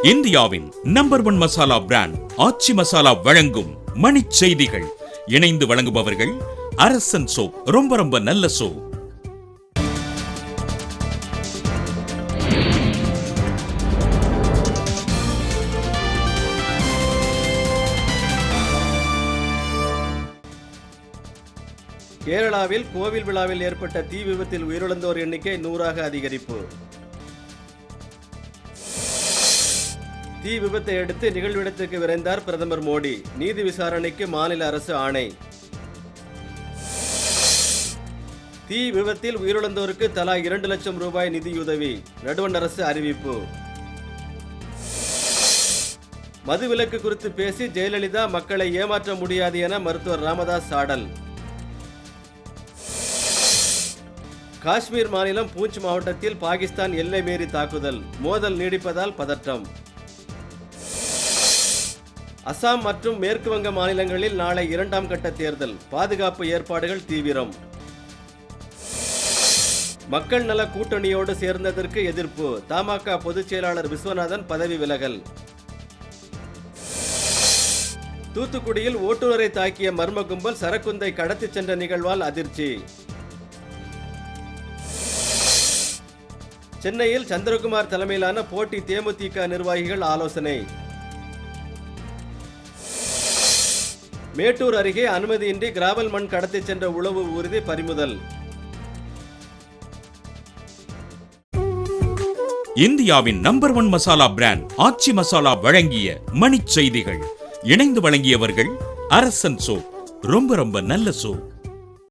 இந்தியாவின் number 1 masala brand ஆச்சி மசாலா வழங்கும் மணிச் செய்திகள். இணைந்து வழங்குபவர்கள் அரசன் சோப். ரொம்ப ரொம்ப நல்ல சோப். கேரளாவில் கோவில் விழாவில் ஏற்பட்ட தீ விபத்தில் உயிரிழந்தோர் எண்ணிக்கை 100ஆக அதிகரிப்பு. தீ விபத்தை அடுத்து நிகழ்விடத்திற்கு விரைந்தார் பிரதமர் மோடி. நீதி விசாரணைக்கு மாநில அரசு ஆணை. தீ விபத்தில் உயிரிழந்தோருக்கு தலா 2 லட்சம் ரூபாய் நிதியுதவி நடுவண் அரசு அறிவிப்பு. மதுவிலக்கு குறித்து பேசி ஜெயலலிதா மக்களை ஏமாற்ற முடியாது என மருத்துவர் ராமதாஸ் சாடல். காஷ்மீர் மாநிலம் பூஞ்ச் மாவட்டத்தில் பாகிஸ்தான் எல்லை மீறி தாக்குதல். மோதல் நீடிப்பதால் பதற்றம். அசாம் மற்றும் மேற்கு வங்க மாநிலங்களில் நாளை 2ஆம் கட்ட தேர்தல். பாதுகாப்பு ஏற்பாடுகள் தீவிரம். மக்கள் நல கூட்டணியோடு சேர்ந்ததற்கு எதிர்ப்பு. தமாக பொதுச் செயலாளர் விஸ்வநாதன் பதவி விலகல். தூத்துக்குடியில் ஓட்டுநரை தாக்கிய மர்ம கும்பல் சரக்குந்தை கடத்தி சென்ற நிகழ்வால் அதிர்ச்சி. சென்னையில் சந்திரகுமார் தலைமையிலான போட்டி தேமுதிக நிர்வாகிகள் ஆலோசனை. மேட்டூர் அருகே அனுமதியின்றி கிராவல் மண் கடத்தி சென்ற உளவு ஊர்தி பறிமுதல். இந்தியாவின் நம்பர் 1 மசாலா பிராண்ட் ஆச்சி மசாலா வழங்கிய மணிச் செய்திகள். இணைந்து வழங்கியவர்கள் அரசன் சோப். ரொம்ப ரொம்ப நல்ல சோப்.